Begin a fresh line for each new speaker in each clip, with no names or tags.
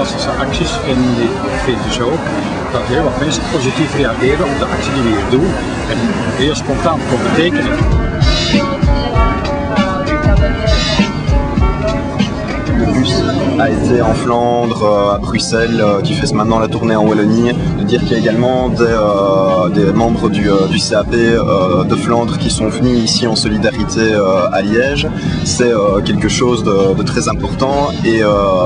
fantastische acties en ik vind dus ook dat heel wat mensen positief reageren op de actie die we hier doen en heel spontaan kon betekenen.
Le bus a été en Flandre, à Bruxelles, qui fait maintenant la tournée en Wallonie. De dire qu'il y a également des membres du CAP de Flandre qui sont venus ici en solidarité à Liège. C'est quelque chose de très important et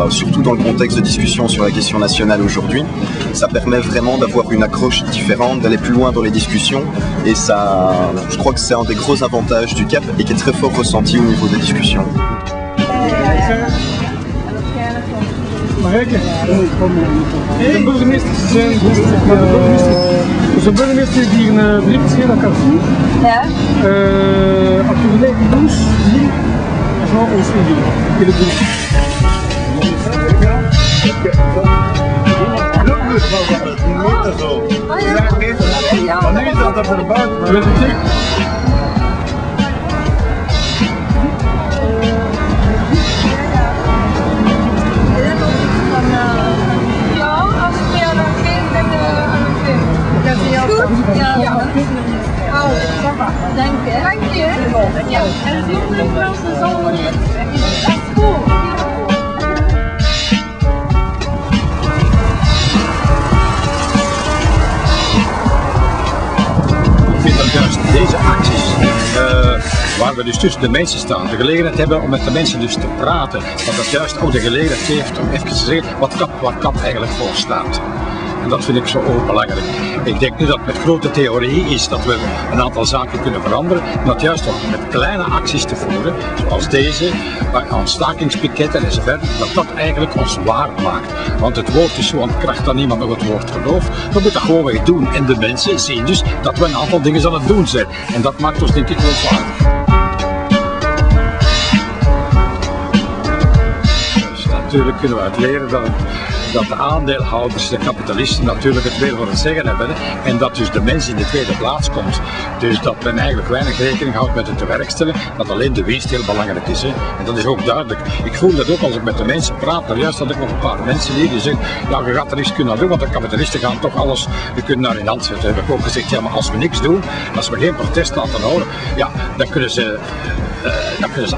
surtout dans le contexte de discussion sur la question nationale aujourd'hui. Ça permet vraiment d'avoir une accroche différente, d'aller plus loin dans les discussions et ça, je crois que c'est un des gros avantages du CAP et qui est très fort ressenti au niveau des discussions.
De burgemeester heeft hier een brief geschreven aan Carrefour. Ja. Als je gelijk douche, hier, gewoon ons indoen. In de douche. Nu is dat er buiten.
Dank je. Dank je. Ja. En zonder mensen zo is echt goed.
Ik vind dat juist deze acties, waar we dus tussen de mensen staan, de gelegenheid hebben om met de mensen dus te praten, dat dat juist ook de gelegenheid geeft om even te zeggen waar KAP eigenlijk voor staat. En dat vind ik zo ook belangrijk. Ik denk niet dat het met grote theorie is dat we een aantal zaken kunnen veranderen, maar dat juist ook met kleine acties te voeren, zoals deze, aan stakingspiketten enzovoort, dat eigenlijk ons waar maakt. Want het woord is zo aan kracht dat niemand nog het woord gelooft. We moeten dat gewoon weer doen en de mensen zien dus dat we een aantal dingen aan het doen zijn. En dat maakt ons denk ik geloofwaardig. Dus natuurlijk kunnen we uit leren dat de aandeelhouders, de kapitalisten, natuurlijk het weer voor het zeggen hebben. Hè? En dat dus de mens in de tweede plaats komt. Dus dat men eigenlijk weinig rekening houdt met het tewerkstellen, dat alleen de winst heel belangrijk is. Hè? En dat is ook duidelijk. Ik voel dat ook als ik met de mensen praat. Maar juist had ik nog een paar mensen hier die zeggen, ja, je gaat er niks kunnen doen, want de kapitalisten gaan toch alles, je kunt naar in hand zetten. Heb ik ook gezegd, ja, maar als we niks doen, als we geen protest laten houden, ja, dan kunnen ze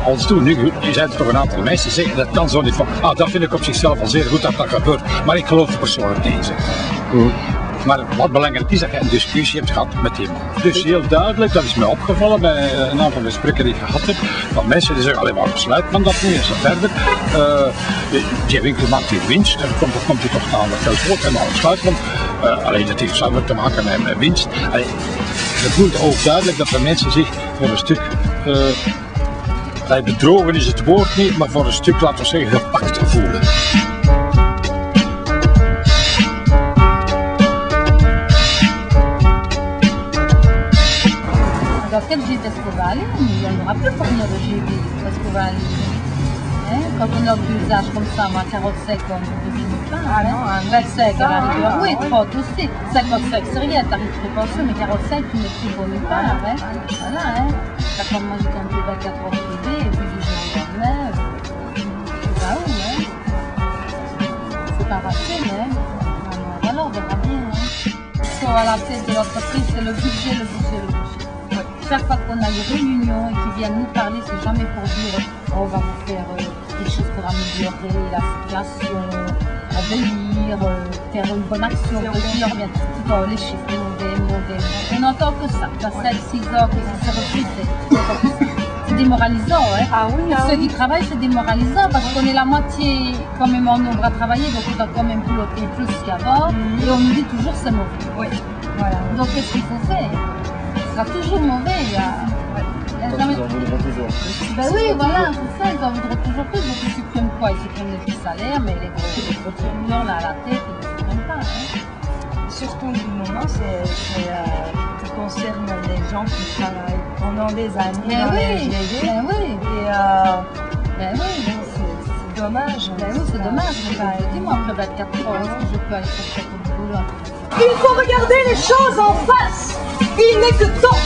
alles doen. Nu zijn er toch een aantal mensen die zeggen, dat kan zo niet van, dat vind ik op zichzelf al zeer goed dat dat gebeurt. Maar ik geloof er persoonlijk niet in. Maar wat belangrijk is dat je een discussie hebt gehad met die man. Dus heel duidelijk, dat is mij opgevallen bij een aantal gesprekken die ik gehad heb, van mensen die zeggen, alleen maar besluit men dat niet en zo verder. Die winkel maakt hier winst en dan komt hij toch aan dat geld wordt en dan besluit men. Alleen dat heeft samen te maken met winst. Het voelt ook duidelijk dat de mensen zich voor een stuk bedrogen is het woord niet, maar voor een stuk, laten we zeggen, gepakt voelen.
Dans quel gîte Escovali, on n'aura plus fournir de gîte Escovali. Quand on a du usage comme ça, moi, carotte sec, on ne finit pas. Ah non, un vrai sec à la rigueur. Oui, 30 aussi. 50 sec, c'est rien, t'arrives très pensé, mais carotte sec, tu ne plus au nulle part. Hein. Voilà, hein. T'as comme moi, j'étais un peu 24 heures privée, et puis du jour au lendemain, c'est pas où, hein. C'est pas facile, hein. Alors, on verra bien, hein. Sur la tête de l'entreprise, c'est le budget, le budget, le budget. Chaque fois qu'on a des réunions et qu'ils viennent nous parler, c'est jamais pour dire on va vous faire des choses pour améliorer la situation, embellir, faire une bonne action. Puis on revient tout le temps les chiffres, monter. On n'entend que ça. Ça 7-6 ans que ça se refuse. C'est démoralisant, hein. Ah oui, pour ceux qui travaillent, c'est démoralisant parce qu'on est la moitié quand même en nombre à travailler, donc on doit quand même piloter plus qu'avant. Et on nous dit toujours c'est mauvais. Oui. Voilà. Donc qu'est-ce qu'il faut faire? Ce sera toujours mauvais, il y a...
Ils en voudront toujours plus.
Ben oui, voilà, c'est ça, ils en voudront toujours plus. Donc ils suppriment quoi? Ils suppriment les petits salaires, mais les gros tribunaux là à la tête, ils ne suppriment pas. Hein.
Surtout du moment, ça concerne les gens qui travaillent pendant des années dans les GV.
Ben oui.
Et
ben oui.
C'est dommage.
Ben oui, c'est dommage. Dis-moi, après 24 ans, est-ce que je peux aller chercher ton boulot?
Il faut regarder les choses en face. Il n'est que temps.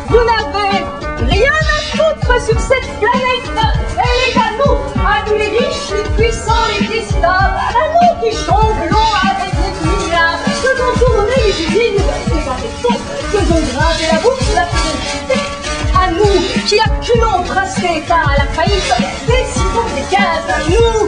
Vous n'avez rien à foutre vivre sur cette planète. Elle est à nous les riches, les puissants, les décideurs, à nous qui jonglons avec les milliards, faisons tourner les usines, les barrettons, faisons graver la bourse, la publicité. À nous qui acculons tracés par la faillite, décidons des cases. À nous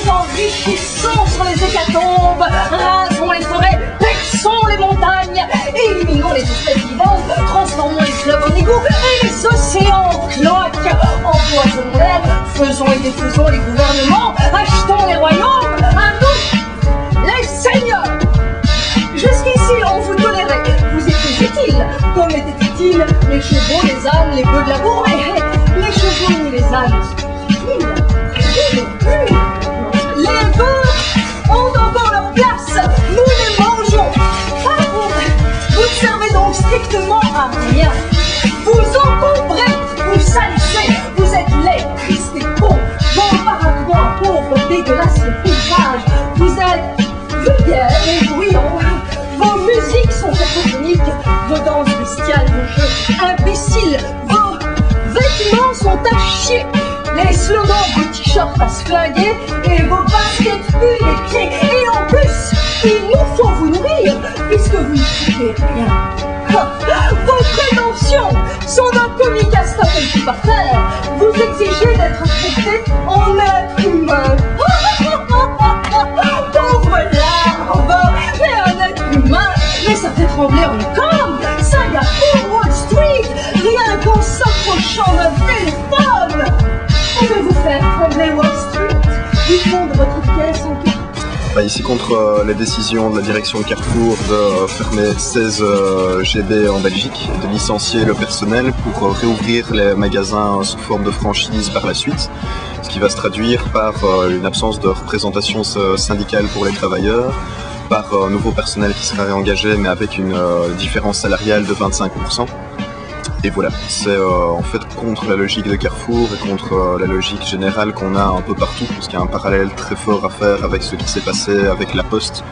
enrichissons sur les hécatombes, rasons les forêts, perçons les montagnes, éliminons les espèces vivantes, transformons les fleuves en égouts et les océans en cloaques, empoisonnons l'air, faisons et défaisons les gouvernements, achetons les royaumes. À nous, les seigneurs. Jusqu'ici, on vous tolérait, vous étiez utiles, comme étaient utiles les chevaux, les ânes, les bœufs de la bourre, et les chevaux ni les ânes sont utiles. Les bœufs ont encore leur place, nous les mangeons. Pas vous, vous servez donc strictement à rien. Vous encombrez, vous salissez, vous êtes laids, tristes et cons, vos baraquements pauvres, dégueulasses et paysages, vous êtes vulgaires et bruyants. Vos musiques sont cacophoniques, vos danses bestiales, vos jeux imbéciles, vos vêtements sont à chier, les slogans, vos t-shirts à se flinguer et vos baskets puent les pieds. Et en plus, il nous faut vous nourrir, puisque vous ne foutez rien. Vos prétentions sont d'un comique à stopper le tout par terre. Vous exigez d'être traité en être humain. Pauvre larve, mais un être humain, mais ça fait trembler Hong Kong, Singapour, Wall Street, rien qu'en s'approchant d'un téléphone. Pouvez-vous faire trembler Wall Street du fond de votre pièce en carton?
Ici contre les décisions de la direction de Carrefour de fermer 16 GB en Belgique, de licencier le personnel pour réouvrir les magasins sous forme de franchise par la suite, ce qui va se traduire par une absence de représentation syndicale pour les travailleurs, par un nouveau personnel qui sera réengagé mais avec une différence salariale de 25%. Et voilà, c'est en fait contre la logique de Carrefour et contre la logique générale qu'on a un peu partout, parce qu'il y a un parallèle très fort à faire avec ce qui s'est passé avec La Poste,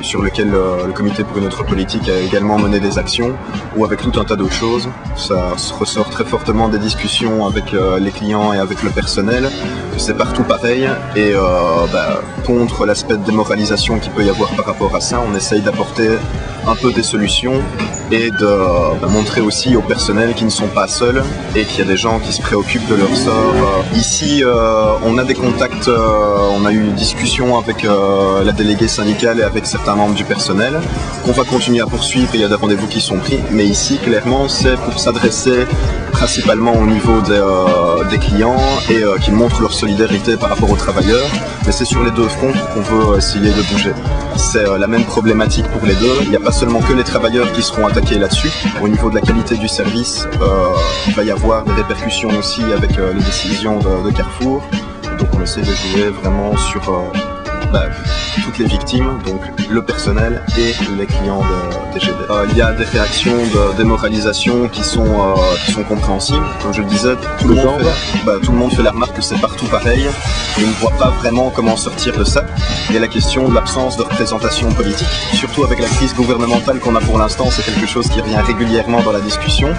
sur lequel le comité pour une autre politique a également mené des actions, ou avec tout un tas d'autres choses. Ça se ressort très fortement des discussions avec les clients et avec le personnel, que c'est partout pareil, et contre l'aspect de démoralisation qu'il peut y avoir par rapport à ça, on essaye d'apporter un peu des solutions et de montrer aussi au personnel qu'ils ne sont pas seuls et qu'il y a des gens qui se préoccupent de leur sort. Ici, on a des contacts, on a eu une discussion avec la déléguée syndicale et avec certains membres du personnel qu'on va continuer à poursuivre, et il y a des rendez-vous qui sont pris, mais ici, clairement, c'est pour s'adresser principalement au niveau des clients et qui montrent leur solidarité par rapport aux travailleurs, mais c'est sur les deux fronts qu'on veut essayer de bouger. C'est la même problématique pour les deux, il n'y a pas seulement que les travailleurs qui seront attaqués là-dessus. Au niveau de la qualité du service, il va y avoir des répercussions aussi avec les décisions de Carrefour, donc on essaie de jouer vraiment sur toutes les victimes, donc le personnel et les clients de TGV. Il y a des réactions de démoralisation qui sont compréhensibles. Comme je le disais, tout le monde fait la remarque que c'est partout pareil. Et on ne voit pas vraiment comment sortir de ça. Il y a la question de l'absence de représentation politique, surtout avec la crise gouvernementale qu'on a pour l'instant, c'est quelque chose qui revient régulièrement dans la discussion.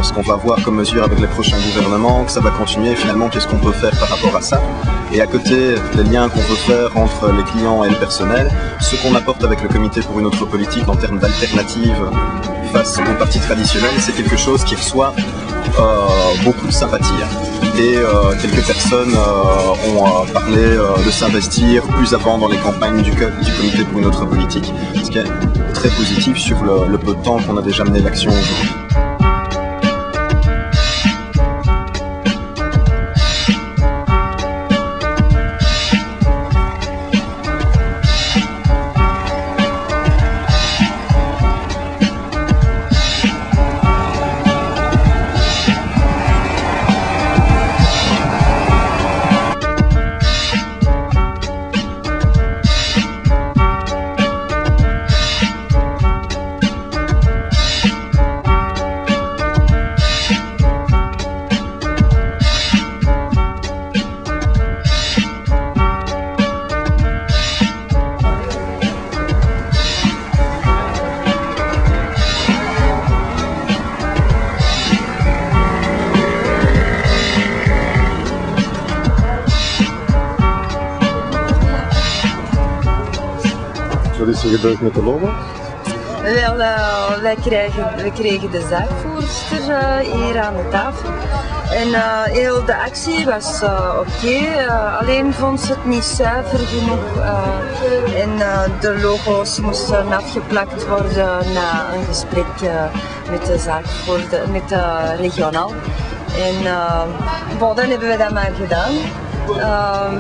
Ce qu'on va voir comme mesure avec les prochains gouvernements, que ça va continuer, finalement qu'est-ce qu'on peut faire par rapport à ça. Et à côté, les liens qu'on veut faire entre les clients et le personnel, ce qu'on apporte avec le comité pour une autre politique en termes d'alternatives face aux partis traditionnels, c'est quelque chose qui reçoit beaucoup de sympathie. Et quelques personnes ont parlé de s'investir plus avant dans les campagnes du comité pour une autre politique, ce qui est très positif sur le peu de temps qu'on a déjà mené l'action aujourd'hui.
is er gebeurd met de logo?
Wel, we kregen de zaakvoerster hier aan de tafel. En heel de actie was oké, alleen vond ze het niet zuiver genoeg. En de logo's moesten afgeplakt worden na een gesprek met de zaakvoerder, met de regionaal. En dan hebben we dat maar gedaan.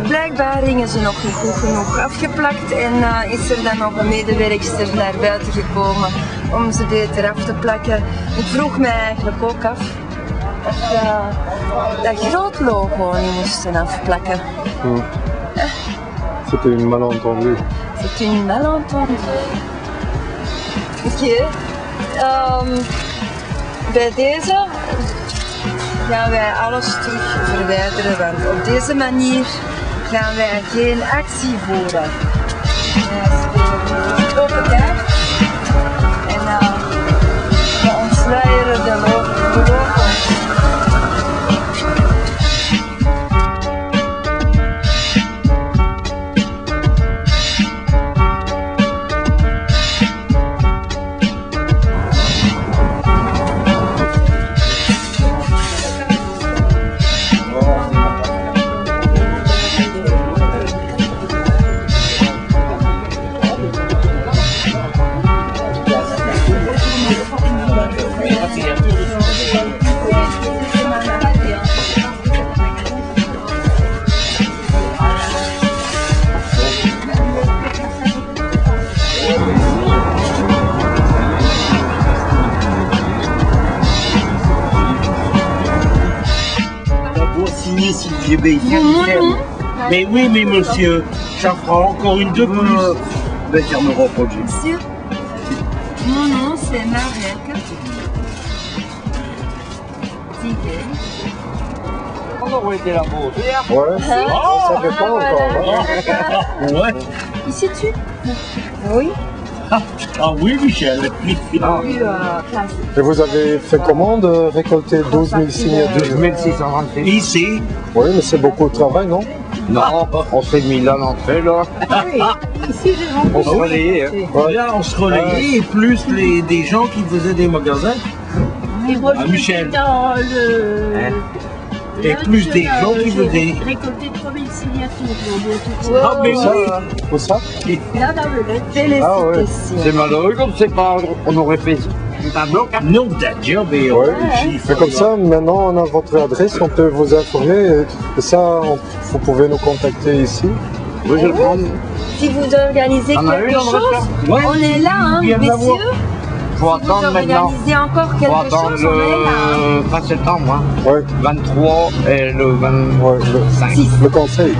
Blijkbaar gingen ze nog niet goed genoeg afgeplakt en is er dan nog een medewerkster naar buiten gekomen om ze beter af te plakken. Ik vroeg mij eigenlijk ook af of dat groot logo niet moesten afplakken.
C'est une malentendu.
C'est une malentendu. Oké. Bij deze gaan wij alles terug verwijderen, want op deze manier gaan wij geen actie voeren. Open kaart en we ontsluieren de logo.
Si j'ai béni, mais oui, mais monsieur, ça fera encore une de plus. Ben, ça me reproduit.
Monsieur, mon nom c'est Marek.
On aurait été là-bas.
Ouais, ça dépend encore.
Ouais.
Ici tu? Oui.
Ah oui, Michel.
Et vous avez fait comment de récolter 12 000 signatures?
12 626. Ici?
Oui, mais c'est beaucoup de travail, non?
Non, on s'est mis là l'entrée, là.
Ici j'ai rencontré.
On se relayait. Hein. Là, on se relayait, et plus des gens qui faisaient des magasins. Ah, Michel.
Dans le...
Et plus des gens qui faisaient.
Récolter 3000 signatures.
Ah, mais oui.
Où ça?
Là, dans le lettre.
Félicitations.
C'est malheureux comme c'est pas. On aurait fait un bloc. Non, job et
Ouais. Mais comme ça, maintenant on a votre adresse, on peut vous informer. Et ça, vous pouvez nous contacter ici.
Oui, je le prends.
Si vous organisez quelque chose, on est là, hein, messieurs.
Faut attendre maintenant.
Organisez encore
Faut
quelque
attendre
chose, on est là.
le 20 septembre. Hein.
Ouais.
23 et le 25.
Le conseil.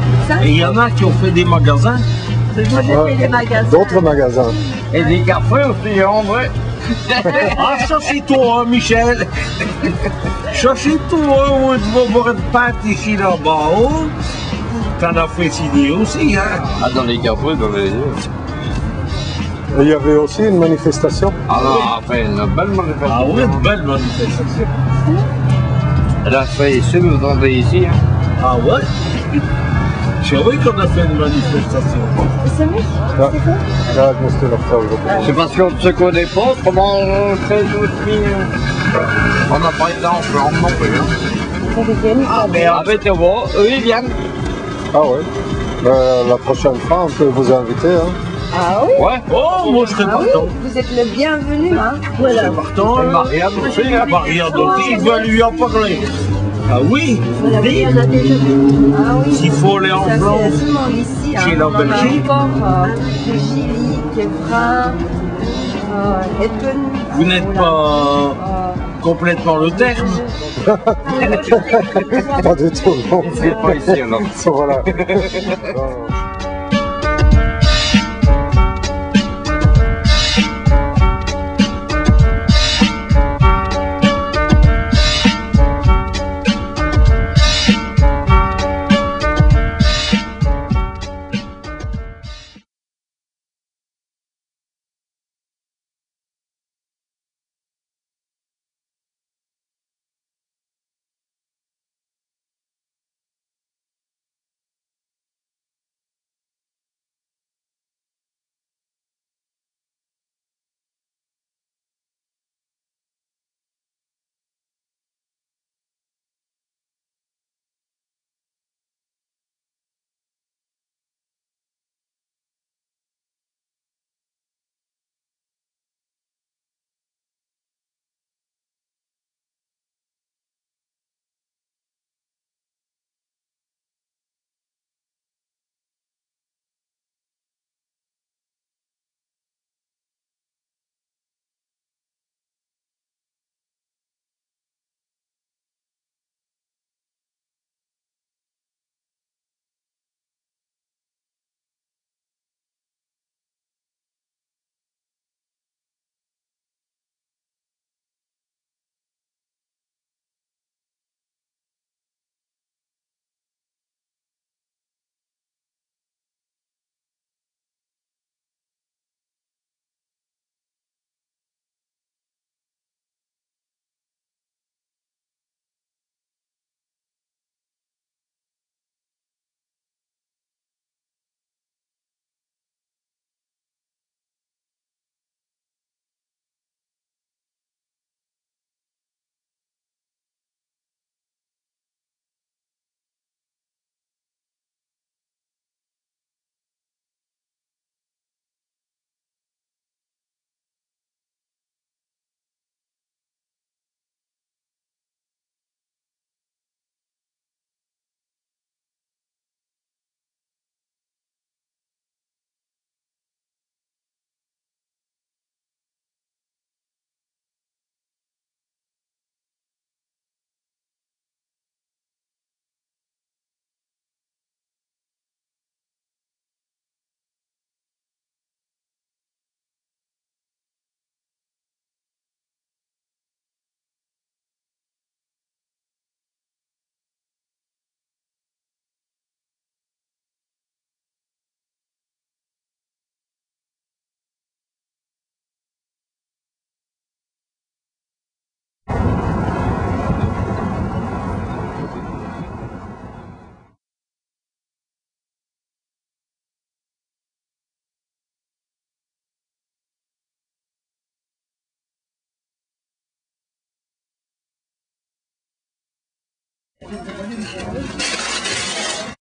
Et il y en a qui ont fait des magasins.
Moi, j'ai fait des magasins.
D'autres magasins.
Et des cafés aussi, en vrai. Ah, ça c'est toi, hein, Michel. Ça c'est toi, on va voir une pâte ici là-bas. Oh. T'en as fait signer aussi, hein. Ah, dans les cafés, dans les...
Et il y avait aussi une manifestation.
Ah non, après une belle manifestation. Ah oui, une belle manifestation. Elle a fait ici, vous entendez ici. Hein. Ah ouais? C'est vrai qu'on a fait une manifestation.
C'est vrai?
Ja, ja, ik moest er nog trouwens op.
C'est parce qu'on ne se connaît pas, comment on fait aussi. On n'a pas été en flamme non plus. Hein. Ah, mais en fait, on va, eux ils viennent.
Ah ouais. La prochaine fois, on peut vous inviter. Hein.
Ah oui?
Ouais. Oh, moi je serais partant.
Vous êtes le bienvenu, hein?
Voilà. Je serais partant. Et Marianne aussi, hein. Marianne aussi, il va lui en parler. Ah oui,
Voilà, oui, on a déjà vu.
Ah oui.
s'il faut aller en
Ça,
Flandre.
c'est seulement ici, hein.
Chez la
On en a
Belgique.
encore de Gilly, Kevrin, Eppen.
Vous n'êtes pas complètement le terme.
Pas du tout, non.
C'est pas ici alors.
Voilà.